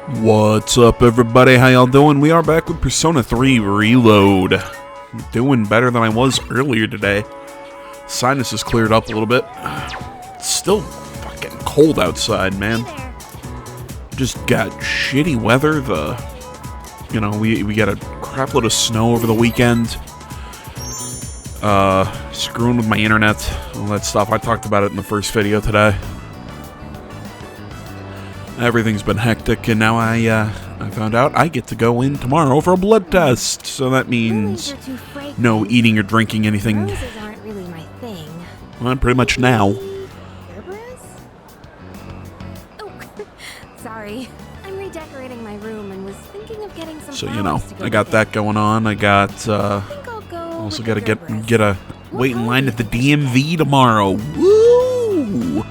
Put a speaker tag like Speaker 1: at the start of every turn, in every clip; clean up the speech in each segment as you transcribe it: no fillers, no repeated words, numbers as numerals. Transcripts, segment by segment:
Speaker 1: What's up, everybody? How y'all doing? We are back with Persona 3 Reload. Doing better than I was earlier today. Sinus has cleared up a little bit. It's still fucking cold outside, man. Just got shitty weather. We got a crap load of snow over the weekend. Screwing with my internet, all that stuff. I talked about it in the first video today. Everything's been hectic, and now I found out I get to go in tomorrow for a blood test. So that means no eating or drinking anything.
Speaker 2: Roses aren't really my thing.
Speaker 1: Well, pretty much now.
Speaker 2: Kerberos? Oh, sorry. I'm redecorating my room and was thinking of getting some
Speaker 1: So
Speaker 2: flowers to go
Speaker 1: I got
Speaker 2: with
Speaker 1: that
Speaker 2: it.
Speaker 1: going on. I got
Speaker 2: I think I'll go
Speaker 1: also
Speaker 2: with
Speaker 1: got to
Speaker 2: the
Speaker 1: get
Speaker 2: Kerberos.
Speaker 1: a wait in line at the DMV tomorrow. Woo!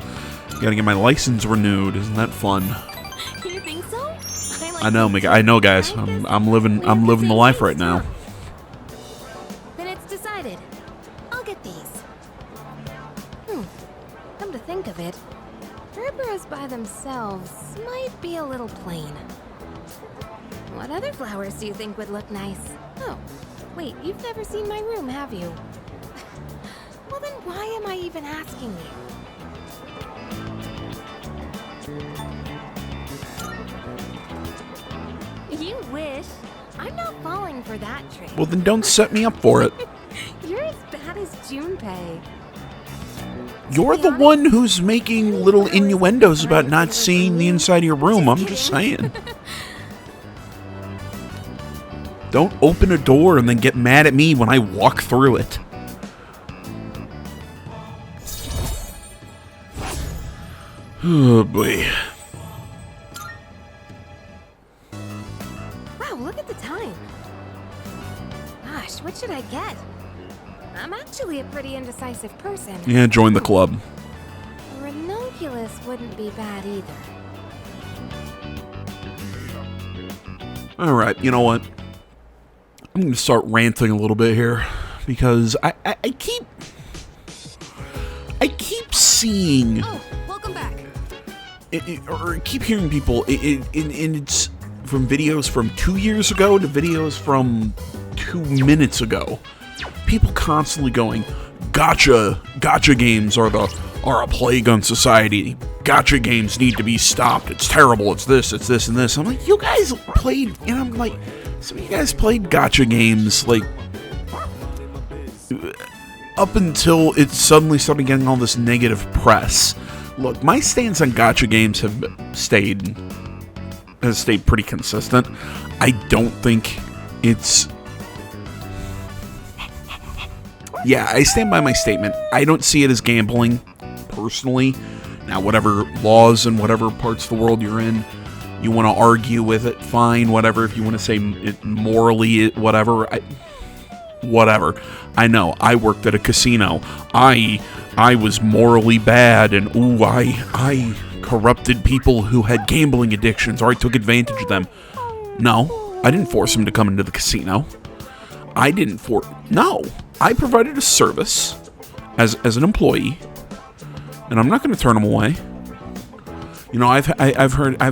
Speaker 1: Got to get my license renewed. Isn't that fun?
Speaker 2: You think so?
Speaker 1: I know, guys. I'm living the life right now.
Speaker 2: Then it's decided. I'll get these. Come to think of it, Kerberos by themselves might be a little plain. What other flowers do you think would look nice? Oh, wait, you've never seen my room, have you? Well, then why am I even asking you? You wish. I'm not falling for that trick.
Speaker 1: Well, then don't set me up for it.
Speaker 2: You're as bad as Junpei.
Speaker 1: You're the one who's making little innuendos about not seeing the inside of your room. I'm just saying. Don't open a door and then get mad at me when I walk through it. Oh boy.
Speaker 2: Wow, look at the time. Gosh, what should I get? I'm actually a pretty indecisive person.
Speaker 1: Yeah, join the club.
Speaker 2: A ranunculus wouldn't be bad either.
Speaker 1: Alright, you know what? I'm going to start ranting a little bit here. Because I keep seeing...
Speaker 2: Oh, welcome back.
Speaker 1: Or keep hearing people, and it's from videos from 2 years ago to videos from 2 minutes ago. People constantly going, gotcha games are a plague on society. Gotcha games need to be stopped. It's terrible. It's this, and this. I'm like, you guys played, and I'm like, some of you guys played gotcha games, like, up until it suddenly started getting all this negative press. Look, my stance on gotcha games has stayed pretty consistent. I don't think it's... Yeah, I stand by my statement. I don't see it as gambling, personally. Now, whatever laws and whatever parts of the world you're in, you want to argue with it, fine, whatever. If you want to say it morally, whatever, whatever. I know, I worked at a casino. I was morally bad, and ooh, I corrupted people who had gambling addictions, or I took advantage of them. No, I didn't force them to come into the casino. No, I provided a service as an employee, and I'm not going to turn them away. You know, I've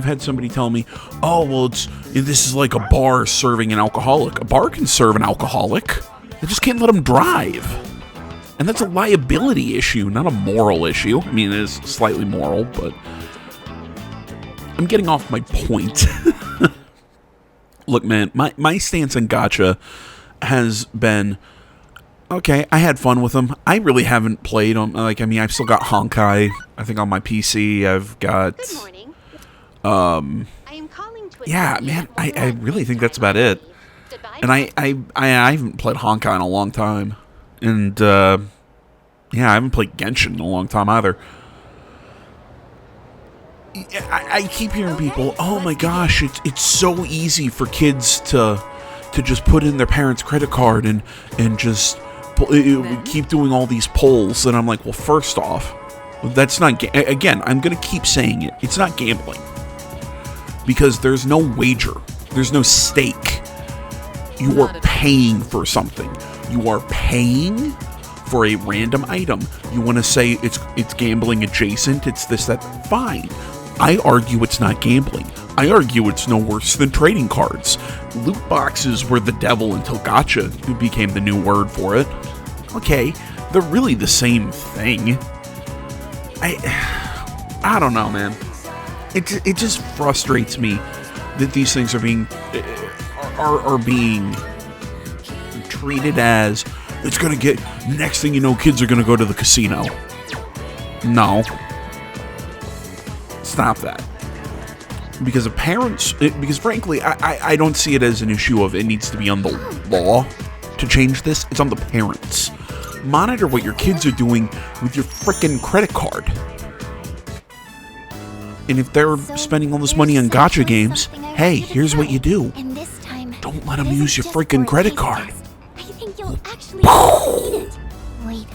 Speaker 1: had somebody tell me, oh, well, this is like a bar serving an alcoholic. A bar can serve an alcoholic. They just can't let them drive. And that's a liability issue, not a moral issue. I mean, it is slightly moral, but I'm getting off my point. Look, man, my stance on gacha has been, okay, I had fun with them. I really haven't played them. Like, I mean, I've still got Honkai, I think, on my PC. I've got...
Speaker 2: Good morning.
Speaker 1: I am calling to yeah, man, I really think that's about it. And I haven't played Honkai in a long time. And, yeah, I haven't played Genshin in a long time either. I keep hearing people, oh my gosh, it's so easy for kids to just put in their parents' credit card and just keep doing all these polls. And I'm like, well, first off, that's not, again, I'm going to keep saying it. It's not gambling. Because there's no wager. There's no stake. You are paying for something. You are paying for a random item. You want to say it's gambling adjacent, it's this, that, fine. I argue it's not gambling. I argue it's no worse than trading cards. Loot boxes were the devil until gacha became the new word for it. Okay, they're really the same thing. I don't know, man. It just frustrates me that these things are being treated as it's gonna get. Next thing you know, kids are gonna go to the casino. No, stop that. Because because frankly, I don't see it as an issue of it needs to be on the law to change this. It's on the parents. Monitor what your kids are doing with your frickin' credit card. And if they're spending all this money on gacha games, hey, here's what you do. Don't let them use your freaking credit card.
Speaker 2: I think you'll actually need it. Wait,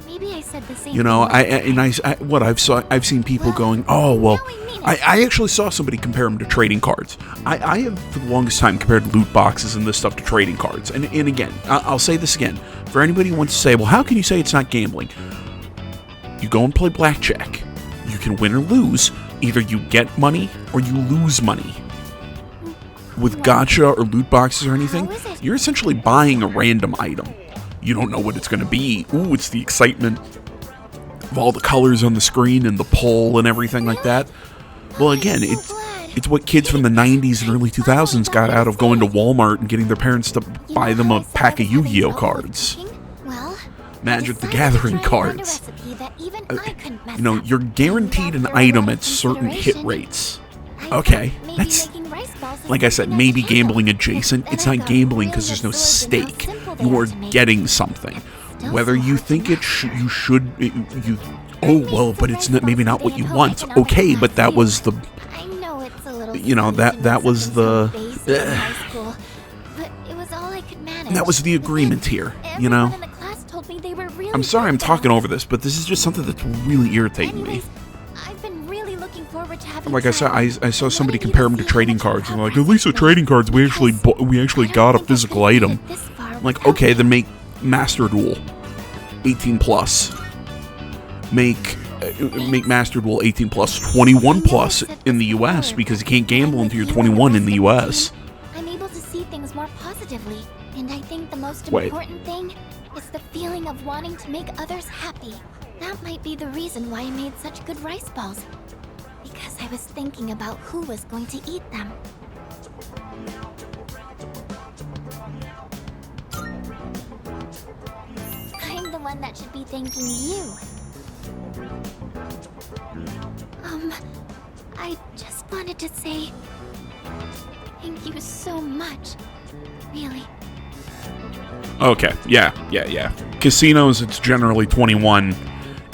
Speaker 2: maybe I said the same.
Speaker 1: You know, I've seen people going, oh well. I actually saw somebody compare them to trading cards. I have for the longest time compared loot boxes and this stuff to trading cards. And again, I'll say this again. For anybody who wants to say, well, how can you say it's not gambling? You go and play blackjack. You can win or lose. Either you get money or you lose money. With gacha or loot boxes or anything, you're essentially buying a random item. You don't know what it's going to be. Ooh, it's the excitement of all the colors on the screen and the pull and everything like that. Well, again, it's what kids from the 90s and early 2000s got out of going to Walmart and getting their parents to buy them a pack of Yu-Gi-Oh cards. Magic the Gathering cards. You know, you're guaranteed an item at certain hit rates. Okay, that's, like I said, maybe gambling adjacent. It's not gambling because there's no stake. You are getting something. Whether you think you should, oh, well, but it's not, maybe not what you want. Okay, but that was the, you know, that was the, that was the agreement here, you know? I'm sorry I'm talking over this, but this is just something that's really irritating me. Like I said, I saw somebody compare them to trading cards, and like, at least with trading cards, we actually got a physical item. I'm like, okay, then make Master Duel 18 plus. Make Master Duel 18 plus, 21 plus in the US, because you can't gamble until you're 21 in the US.
Speaker 2: I'm able to see things more positively, and I think the most important thing is the feeling of wanting to make others happy. That might be the reason why I made such good rice balls. Because I was thinking about who was going to eat them. I'm the one that should be thanking you. I just wanted to say thank you so much. Really.
Speaker 1: Okay, yeah. Casinos, it's generally 21.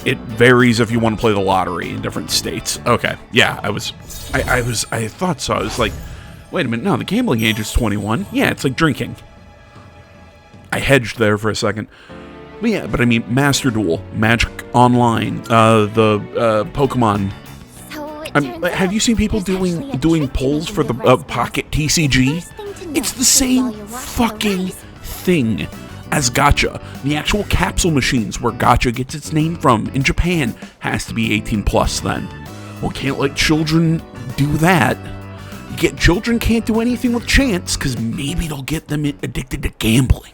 Speaker 1: It varies if you want to play the lottery in different states. Okay, yeah, I thought so. I was like, wait a minute, no, the gambling age is 21. Yeah, it's like drinking. I hedged there for a second. But yeah, but I mean, Master Duel, Magic Online, the Pokemon. Have you seen people doing polls for the Pocket TCG? It's the same fucking thing as gacha. The actual capsule machines where gacha gets its name from in Japan has to be 18 plus then. Well, can't let children do that. Children can't do anything with chance because maybe it'll get them addicted to gambling.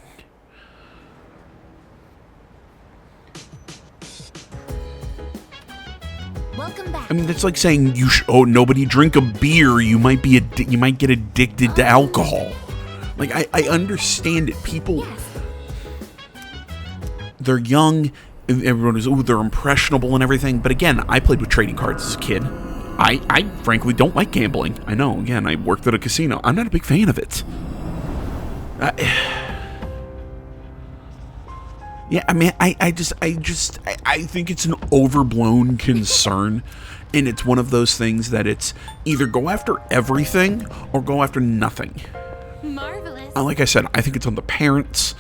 Speaker 2: Welcome back.
Speaker 1: I mean, that's like saying nobody drink a beer. You might get addicted to alcohol. Like I understand it. People, they're young. Everyone is they're impressionable and everything. But again, I played with trading cards as a kid. I frankly don't like gambling. I know. Again, I worked at a casino. I'm not a big fan of it. Yeah, I mean, I think it's an overblown concern, and it's one of those things that it's either go after everything or go after nothing.
Speaker 2: Marvelous.
Speaker 1: Like I said, I think it's on the parents.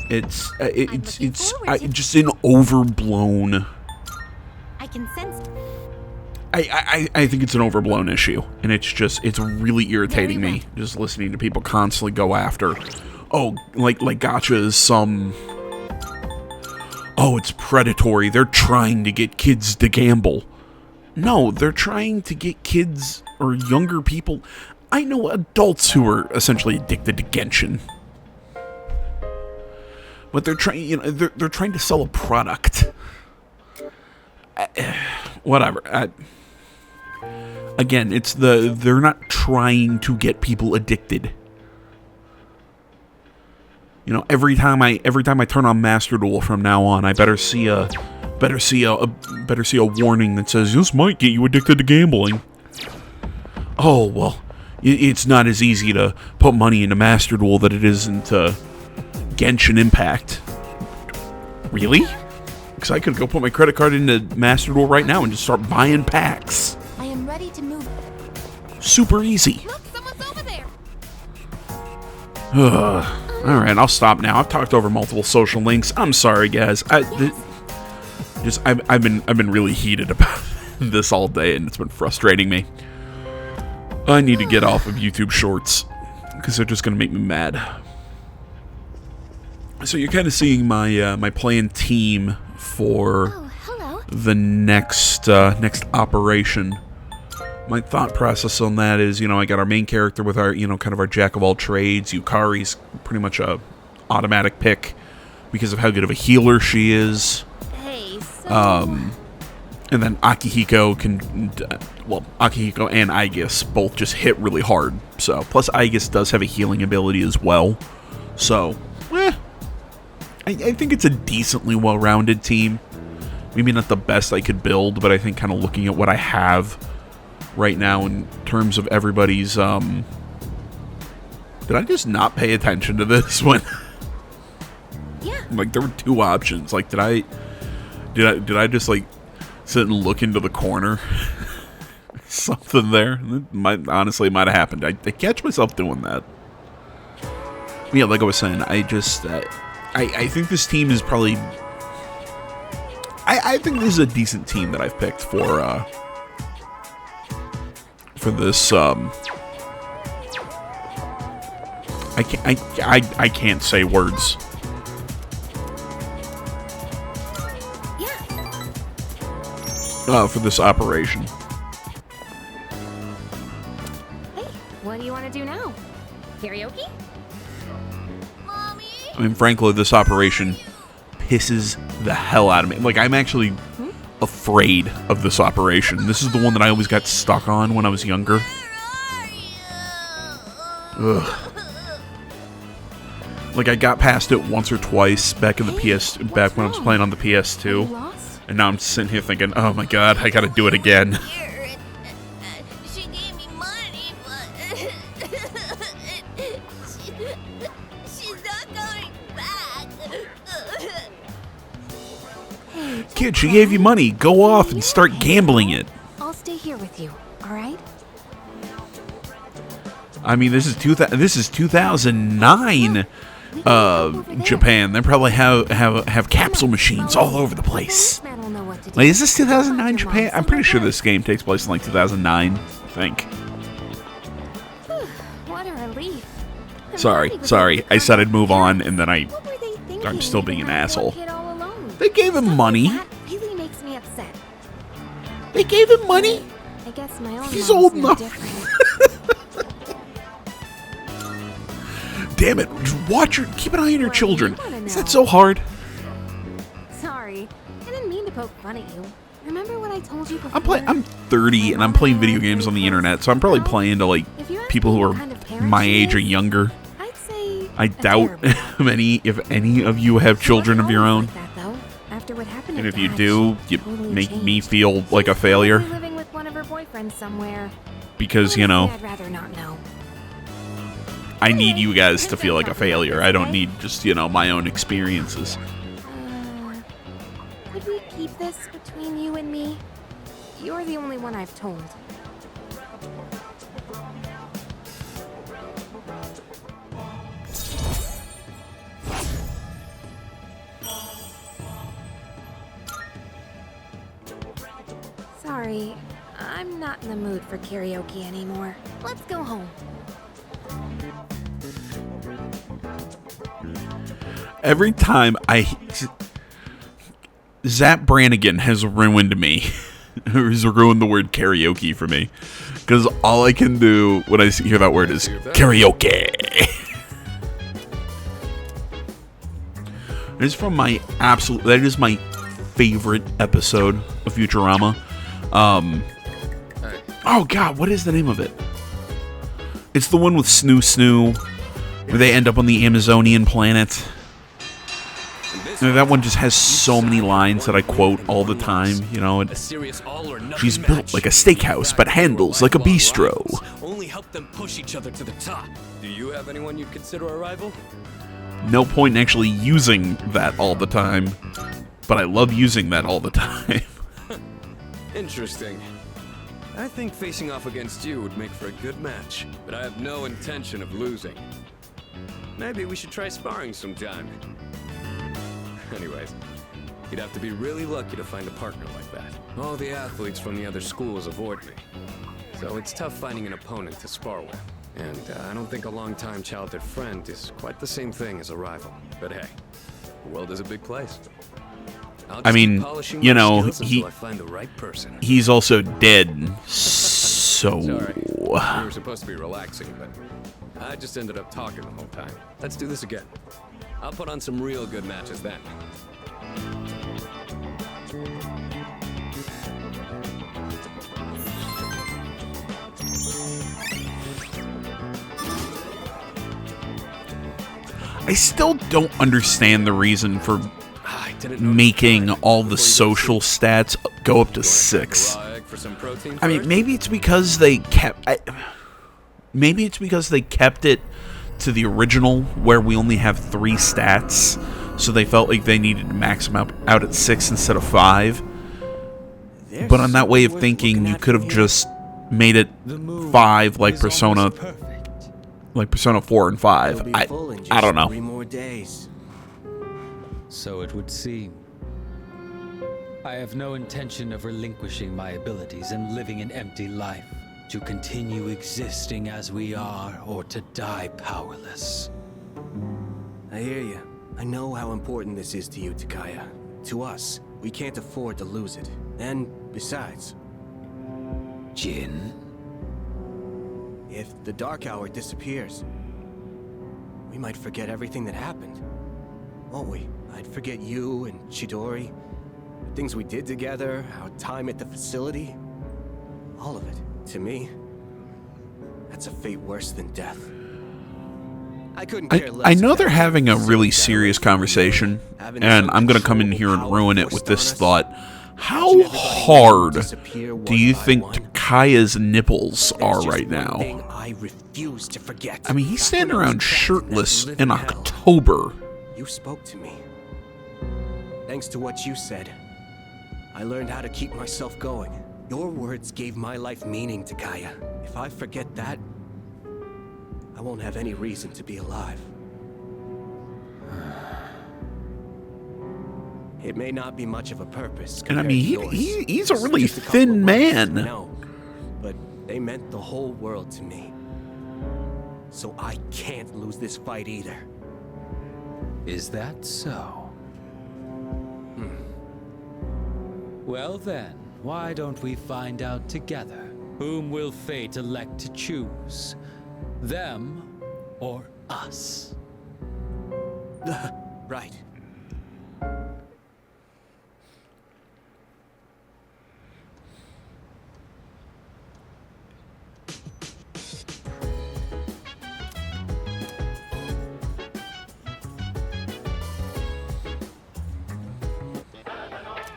Speaker 1: It's just an overblown.
Speaker 2: I can sense.
Speaker 1: I think it's an overblown issue, and it's really irritating me just listening to people constantly go after. Oh, like gacha is some. Oh, it's predatory. They're trying to get kids to gamble. No, they're trying to get kids or younger people. I know adults who are essentially addicted to Genshin. But they're trying, they're trying to sell a product. Whatever. Again, they're not trying to get people addicted. Every time I turn on Master Duel from now on, I better see a warning that says this might get you addicted to gambling. Oh well, it's not as easy to put money into Master Duel that it is into Genshin Impact. Really? Because I could go put my credit card into Master Duel right now and just start buying packs.
Speaker 2: I am ready to move.
Speaker 1: Super easy.
Speaker 2: Look, someone's over there.
Speaker 1: All right, I'll stop now. I've talked over multiple social links. I'm sorry, guys. I've been really heated about this all day, and it's been frustrating me. I need to get off of YouTube Shorts because they're just gonna make me mad. So you're kind of seeing my planned team for the next operation. My thought process on that is, I got our main character with our, kind of our jack of all trades. Yukari's pretty much a automatic pick because of how good of a healer she is.
Speaker 2: Hey, so...
Speaker 1: And then Akihiko Akihiko and Aegis both just hit really hard. So, plus Aegis does have a healing ability as well. So, I think it's a decently well-rounded team. Maybe not the best I could build, but I think kind of looking at what I have right now in terms of everybody's, did I just not pay attention to this when...
Speaker 2: Yeah.
Speaker 1: Like, there were two options. Like, did I just, like, sit and look into the corner? Something there. It might have happened. I catch myself doing that. Yeah, like I was saying, I think this team is probably... I think this is a decent team that I've picked for this, I can't say words.
Speaker 2: Yeah.
Speaker 1: For this operation.
Speaker 2: Hey, what do you want to do now? Karaoke? Mommy?
Speaker 1: I mean, frankly, this operation pisses the hell out of me. Like, I'm actually afraid of this operation. This is the one that I always got stuck on when I was younger. Ugh. Like, I got past it once or twice back in the back when I was playing on the PS2. And now I'm sitting here thinking, oh my god, I gotta do it again.
Speaker 2: She gave me money, but she's not going back.
Speaker 1: Kid, she gave you money. Go off and start gambling it.
Speaker 2: I'll stay here with you, alright?
Speaker 1: I mean, this is 2009 Japan. They probably have capsule machines all over the place. Like, is this 2009 Japan? I'm pretty sure this game takes place in like 2009, I think.
Speaker 2: What a relief.
Speaker 1: Sorry. I said I'd move on, and then I'm still being an asshole. They gave him money.
Speaker 2: That really makes me upset.
Speaker 1: They gave him money?
Speaker 2: I guess my own
Speaker 1: He's old enough. Damn it. Keep an eye on your children. Is that so hard?
Speaker 2: Sorry. I didn't mean to poke fun at you. Remember what I told you before?
Speaker 1: I'm 30 and I'm playing video games on the internet, so I'm probably playing to like people who are my age or younger.
Speaker 2: I'd say
Speaker 1: I doubt if any of you have children of your own. And if you do, you make me feel like a failure.
Speaker 2: Living with one of her boyfriends somewhere.
Speaker 1: Because,
Speaker 2: I'd rather not know.
Speaker 1: I need you guys to feel like a failure. I don't need just, my own experiences.
Speaker 2: Could we keep this between you and me? You're the only one I've told. Sorry, I'm not in the mood for karaoke anymore. Let's go home.
Speaker 1: Every time Zap Brannigan has ruined me He's ruined the word karaoke for me. Because all I can do when I hear that word is karaoke. That is that is my favorite episode of Futurama. Oh god, what is the name of it? It's the one with Snoo Snoo, where they end up on the Amazonian planet. That one just has so many lines that I quote all the time, you know. She's built like a steakhouse, but handles like a bistro.
Speaker 3: Only help them push each other to the top. Do you have anyone you'd consider a rival?
Speaker 1: No point in actually using that all the time, but I love using that all the time.
Speaker 3: Interesting. I think facing off against you would make for a good match, but I have no intention of losing. Maybe we should try sparring sometime. Anyways, you'd have to be really lucky to find a partner like that. All the athletes from the other schools avoid me, so it's tough finding an opponent to spar with. And I don't think a long-time childhood friend is quite the same thing as a rival. But hey, the world is a big place.
Speaker 1: I mean, you know,
Speaker 3: I find the right person.
Speaker 1: He's also dead, so...
Speaker 3: Sorry, we were supposed to be relaxing, but I just ended up talking the whole time. Let's do this again. I'll put on some real good matches then.
Speaker 1: I still don't understand the reason for making all the social stats go up to 6. I mean, maybe it's because they kept... maybe it's because they kept it to the original, where we only have 3 stats, so they felt like they needed to max them out at 6 instead of 5. But on that way of thinking, you could have just made it 5 like Persona 4 and 5. I don't know.
Speaker 4: 3 more days.
Speaker 5: So it would seem. I have no intention of relinquishing my abilities and living an empty life. To continue existing as we are, or to die powerless.
Speaker 4: I hear you. I know how important this is to you, Takaya. To us, we can't afford to lose it. And besides...
Speaker 5: Jin?
Speaker 4: If the Dark Hour disappears, we might forget everything that happened. Won't we? I'd forget you and Chidori, the things we did together, our time at the facility. All of it. To me, that's a fate worse than death. I couldn't care less.
Speaker 1: I know they're having a really serious conversation, and I'm going to come in here and ruin it with this thought. How hard do you think Takaya's nipples are right now? I mean, he's standing around shirtless in October.
Speaker 4: You spoke to me. Thanks to what you said, I learned how to keep myself going. Your words gave my life meaning, Takaya. If I forget that, I won't have any reason to be alive. It may not be much of a purpose.
Speaker 1: And I mean, he's a really thin man.
Speaker 4: No, but they meant the whole world to me. So I can't lose this fight either.
Speaker 5: Is that so? Well then, why don't we find out together? Whom will fate elect to choose? Them or us?
Speaker 4: Right.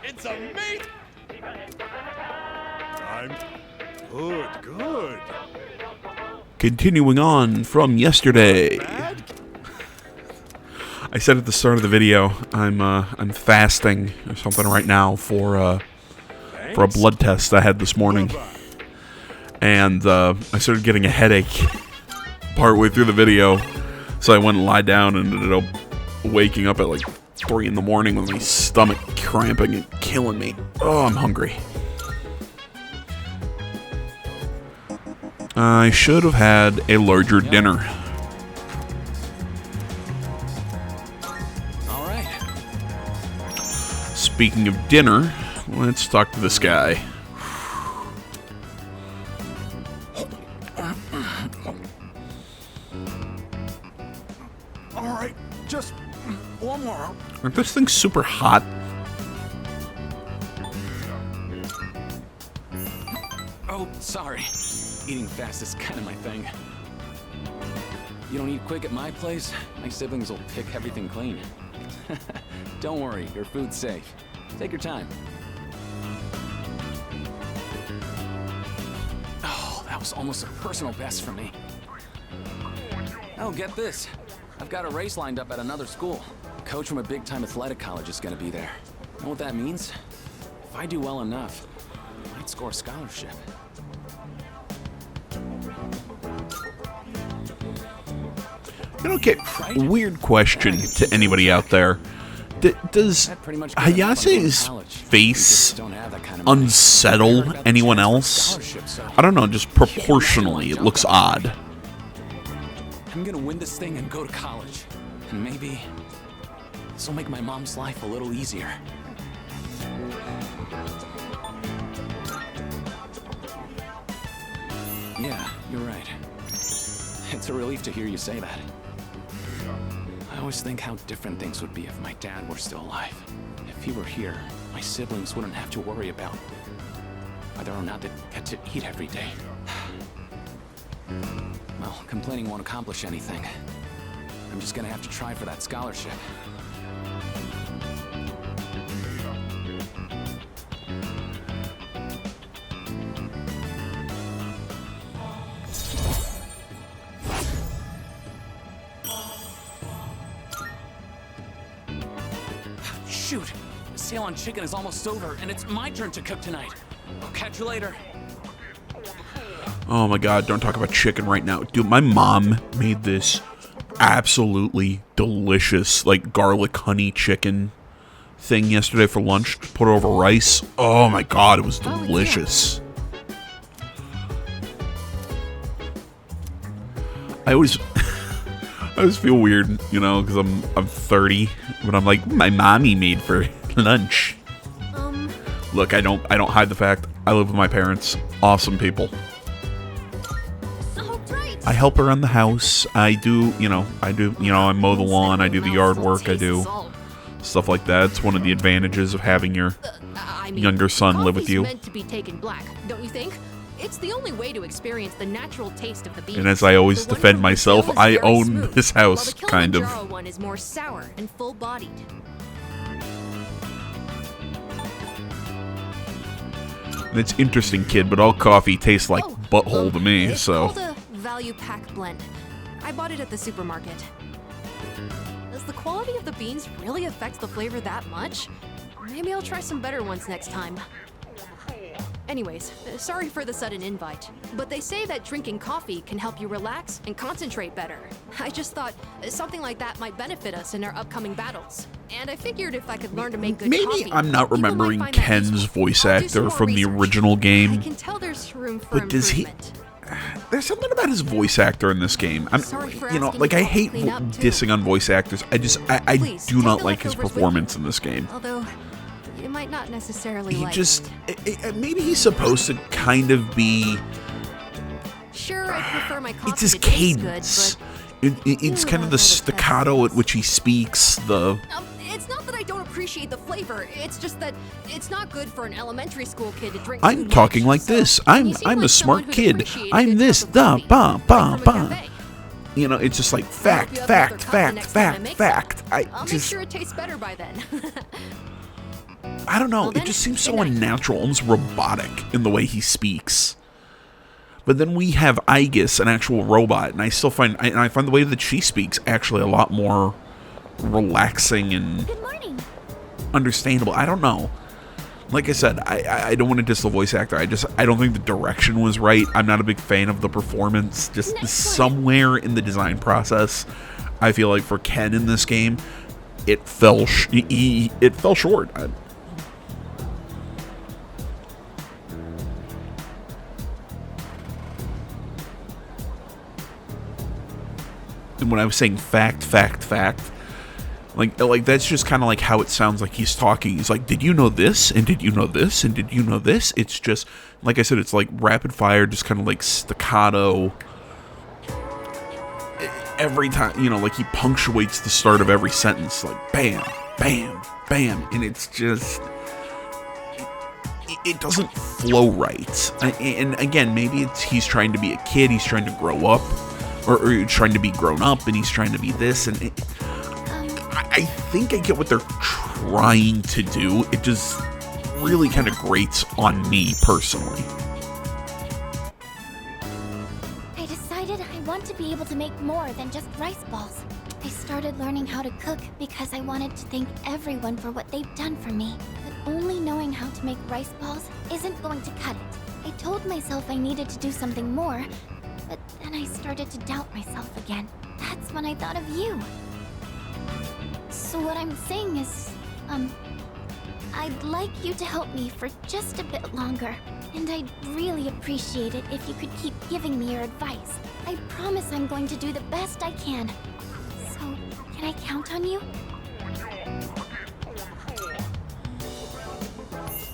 Speaker 6: It's a mate! I'm good.
Speaker 1: Continuing on from yesterday. I said at the start of the video, I'm fasting or something right now for a blood test I had this morning, and I started getting a headache partway through the video, so I went and lied down and ended up waking up at like 3 in the morning with my stomach cramping and killing me. Oh, I'm hungry. I should have had a larger dinner.
Speaker 4: All right.
Speaker 1: Speaking of dinner, let's talk to this guy.
Speaker 6: All right, just one more.
Speaker 1: Aren't those things super hot?
Speaker 3: Oh, sorry. Eating fast is kind of my thing. You don't eat quick at my place? My siblings will pick everything clean. Don't worry, your food's safe. Take your time. Oh, that was almost a personal best for me. Oh, get this. I've got a race lined up at another school. A coach from a big-time athletic college is gonna be there. Know what that means? If I do well enough, I might score a scholarship.
Speaker 1: Okay, weird question to anybody out there. Does Hayase's face unsettle anyone else? I don't know, just proportionally, it looks odd.
Speaker 3: I'm gonna win this thing and go to college. And maybe this will make my mom's life a little easier. Yeah, you're right. It's a relief to hear you say that. I always think how different things would be if my dad were still alive. If he were here, my siblings wouldn't have to worry about whether or not they'd get to eat every day. Well, complaining won't accomplish anything. I'm just gonna have to try for that scholarship. Shoot! The sale on chicken is almost over, and it's my turn to cook tonight. I'll catch you later.
Speaker 1: Oh my god, don't talk about chicken right now. Dude, my mom made this absolutely delicious, like, garlic honey chicken thing yesterday for lunch. Put it over rice. Oh my god, it was delicious. I always feel weird, you know, because I'm 30, but I'm like, my mommy made for lunch. Look, I don't hide the fact I live with my parents. Awesome people. I help her around the house. I do, I mow the lawn. I do the yard work. I do stuff like that. It's one of the advantages of having your younger son live with you.
Speaker 2: Meant to be taken black, don't you think? It's the only way to experience the natural taste of the beans.
Speaker 1: And as I always defend myself, I own this house, kind of.
Speaker 2: The Kilimanjaro one is more sour and full-bodied.
Speaker 1: And it's interesting, kid, but all coffee tastes like butthole to me, so.
Speaker 2: It's called a value pack blend. I bought it at the supermarket. Does the quality of the beans really affect the flavor that much? Maybe I'll try some better ones next time. Anyways, sorry for the sudden invite, but they say that drinking coffee can help you relax and concentrate better. I just thought something like that might benefit us in our upcoming battles. And I figured if I could learn to make good coffee...
Speaker 1: Maybe I'm not remembering Ken's voice actor from the original game.
Speaker 2: I can tell there's room for
Speaker 1: but does he... There's something about his voice actor in this game. I hate dissing on voice actors. I do not like his performance in this game.
Speaker 2: Although... you might not necessarily
Speaker 1: maybe he's supposed to kind of be...
Speaker 2: Sure, I prefer my coffee.
Speaker 1: It's his
Speaker 2: to taste
Speaker 1: cadence.
Speaker 2: Good,
Speaker 1: it's kind of the staccato at which he speaks,
Speaker 2: it's not that I don't appreciate the flavor, it's just that it's not good for an elementary school kid to drink.
Speaker 1: I'm talking like this. I'm a smart kid. I'm this, ba, ba, ba. You know, it's just like fact.
Speaker 2: I'll make sure it tastes better by then.
Speaker 1: I don't know, it just seems so unnatural, almost robotic in the way he speaks. But then we have Aegis, an actual robot, and I find the way that she speaks actually a lot more relaxing and understandable. I don't know. Like I said, I don't want to diss the voice actor. I don't think the direction was right. I'm not a big fan of the performance. Just somewhere in the design process, I feel like for Ken in this game, it fell short. And when I was saying fact, like that's just kind of like how it sounds like he's talking. He's like, did you know this? And did you know this? And did you know this? It's just, like I said, it's like rapid fire, just kind of like staccato. every time, you know, like he punctuates the start of every sentence, like bam, bam, bam, and it's just, it doesn't flow right. And again, maybe he's trying to be a kid, he's trying to grow up, or he's trying to be grown up, and he's trying to be this, and I think I get what they're trying to do. It just really kind of grates on me personally.
Speaker 7: I decided I want to be able to make more than just rice balls. I started learning how to cook because I wanted to thank everyone for what they've done for me. But only knowing how to make rice balls isn't going to cut it. I told myself I needed to do something more, but then I started to doubt myself again. That's when I thought of you. So what I'm saying is, I'd like you to help me for just a bit longer. And I'd really appreciate it if you could keep giving me your advice. I promise I'm going to do the best I can. So, can I count on you?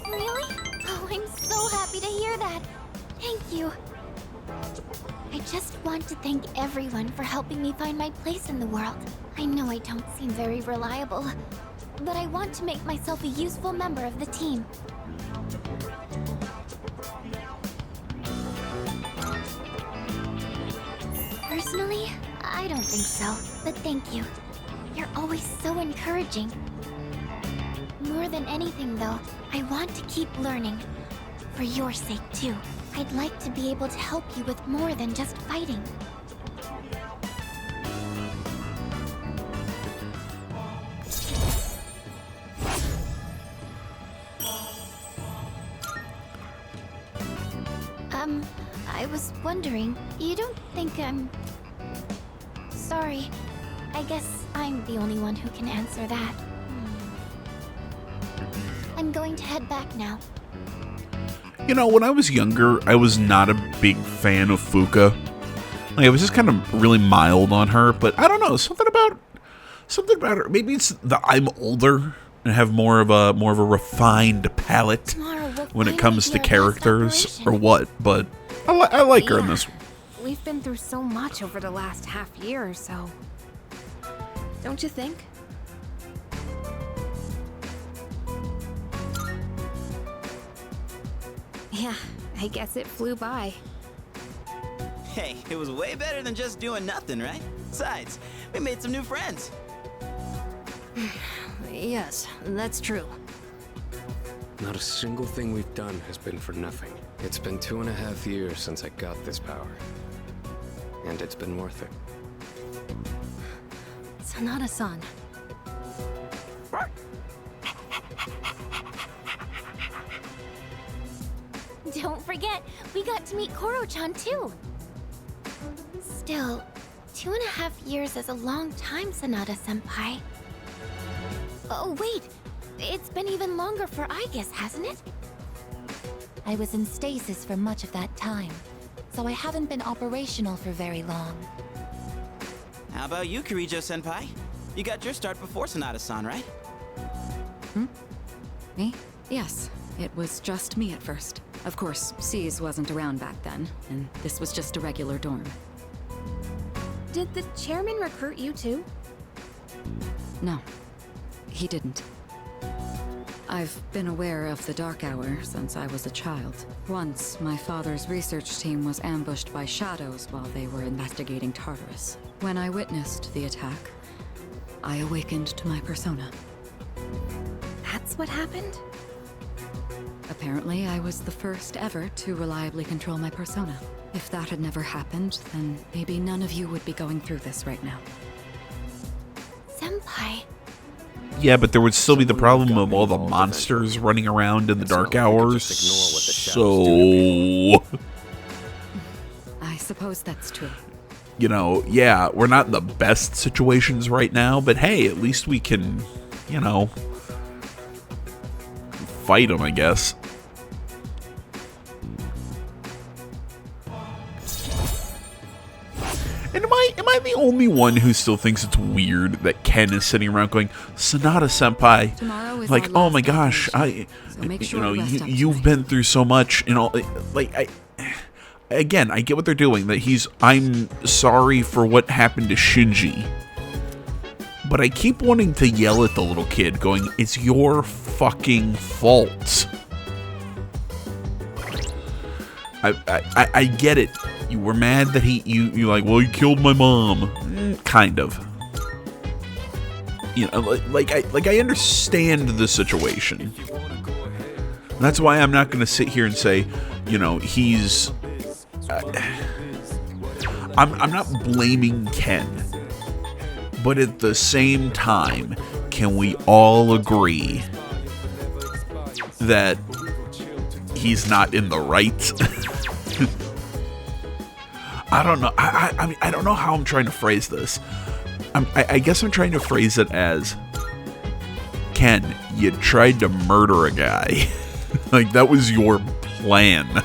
Speaker 7: Really? Oh, I'm so happy to hear that. Thank you. I just want to thank everyone for helping me find my place in the world. I know I don't seem very reliable, but I want to make myself a useful member of the team. Personally, I don't think so, but thank you. You're always so encouraging. More than anything, though, I want to keep learning. For your sake, too. I'd like to be able to help you with more than just fighting. I was wondering, you don't think I'm... Sorry, I guess I'm the only one who can answer that. I'm going to head back now.
Speaker 1: You know, when I was younger, I was not a big fan of Fuka. Like, I was just kind of really mild on her, but I don't know, something about her. Maybe it's that I'm older and have more of a refined palate when it comes to characters or what, but I like her in this one.
Speaker 2: We've been through so much over the last half year or so. Don't you think? Yeah, I guess it flew by.
Speaker 8: Hey, it was way better than just doing nothing, right? Besides, we made some new friends.
Speaker 9: Yes, that's true.
Speaker 3: Not a single thing we've done has been for nothing. It's been 2.5 years since I got this power. And it's been worth it.
Speaker 9: Sanada-san.
Speaker 7: Don't forget, we got to meet Koro-chan too. Still, 2.5 years is a long time, Sanada-senpai. Oh wait, it's been even longer for Aigis, hasn't it?
Speaker 10: I was in stasis for much of that time, so I haven't been operational for very long.
Speaker 8: How about you, Kirijo-senpai? You got your start before Sanada-san, right?
Speaker 11: Me? Yes. It was just me at first. Of course, C's wasn't around back then, and this was just a regular dorm.
Speaker 2: Did the chairman recruit you too?
Speaker 11: No, he didn't. I've been aware of the Dark Hour since I was a child. Once, my father's research team was ambushed by shadows while they were investigating Tartarus. When I witnessed the attack, I awakened to my persona.
Speaker 2: That's what happened?
Speaker 11: Apparently, I was the first ever to reliably control my persona. If that had never happened, then maybe none of you would be going through this right now.
Speaker 7: Senpai.
Speaker 1: Yeah, but there would still be the problem of all the monsters running around in the dark hours. So,
Speaker 11: I suppose that's true.
Speaker 1: You know, yeah, we're not in the best situations right now, but hey, at least we can, you know, fight them, I guess. And am I the only one who still thinks it's weird that Ken is sitting around going, Sanada-senpai, like, oh my gosh,
Speaker 11: so make sure
Speaker 1: you know,
Speaker 11: to rest up
Speaker 1: you've
Speaker 11: tonight.
Speaker 1: been through so much, and all, like, again, I get what they're doing. That I'm sorry for what happened to Shinji. But I keep wanting to yell at the little kid, going, it's your fucking fault. I get it. You were mad that you're like, well, he killed my mom. Kind of. You know, like I understand the situation. That's why I'm not going to sit here and say, you know, he's... I'm not blaming Ken. But at the same time, can we all agree that he's not in the right? I don't know. I mean, I don't know how I'm trying to phrase this. I guess I'm trying to phrase it as, Ken, you tried to murder a guy. Like, that was your plan.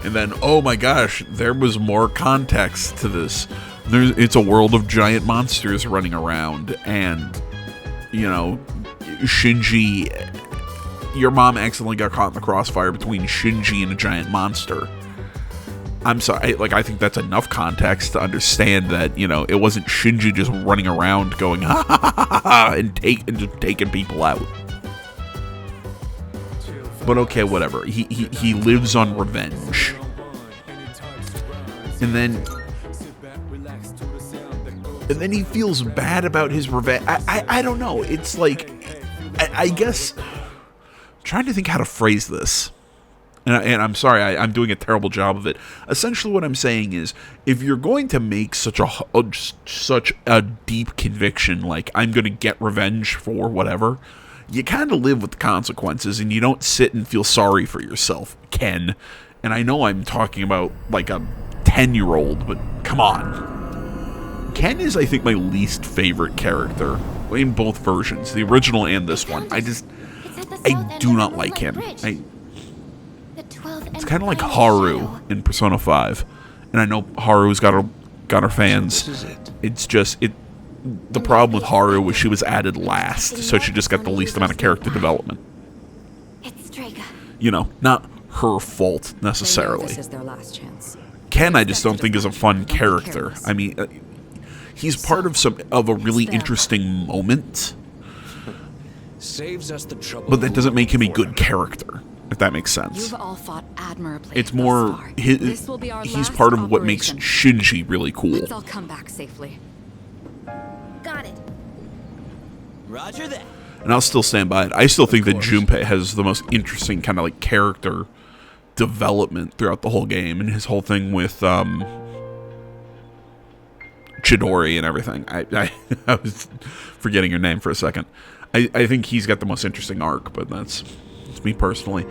Speaker 1: And then, oh my gosh, there was more context to this. It's a world of giant monsters running around, and, you know, Shinji, your mom accidentally got caught in the crossfire between Shinji and a giant monster. I'm sorry, like, I think that's enough context to understand that, you know, it wasn't Shinji just running around going, ha ha ha ha ha, and just taking people out. But okay, whatever. He lives on revenge. And then he feels bad about his revenge. I don't know. It's like, I guess, I'm trying to think how to phrase this. And I'm sorry, I'm doing a terrible job of it. Essentially what I'm saying is, if you're going to make such a deep conviction, like, I'm going to get revenge for whatever, you kind of live with the consequences, and you don't sit and feel sorry for yourself, Ken. And I know I'm talking about, like, a 10-year-old, but come on. Ken is, I think, my least favorite character in both versions, the original and this one. I do not like him. It's kind of like Haru in Persona 5. And I know Haru's got her fans. It's just, the problem with Haru was she was added last, so she just got the least amount of character development. You know, not her fault necessarily.
Speaker 11: This is their last chance.
Speaker 1: Ken, I just don't think is a fun character. I mean, he's part of a really interesting moment, but that doesn't make him a good character, if that makes sense.
Speaker 11: You've all fought admirably.
Speaker 1: It's more he's part of what makes Shinji really cool.
Speaker 11: Let's all come back safely.
Speaker 2: Got it.
Speaker 8: Roger that.
Speaker 1: And I'll still stand by it. I still think that Junpei has the most interesting kind of like character development throughout the whole game, and his whole thing with Chidori and everything. I was forgetting your name for a second. I think he's got the most interesting arc, but that's me personally.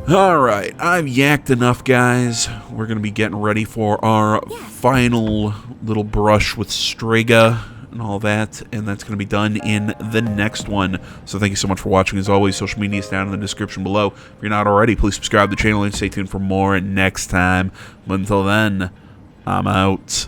Speaker 1: Alright, I've yacked enough, guys. We're going to be getting ready for our final little brush with Strega and all that, and that's going to be done in the next one. So thank you so much for watching. As always, social media is down in the description below. If you're not already, please subscribe to the channel and stay tuned for more next time. But until then, I'm out.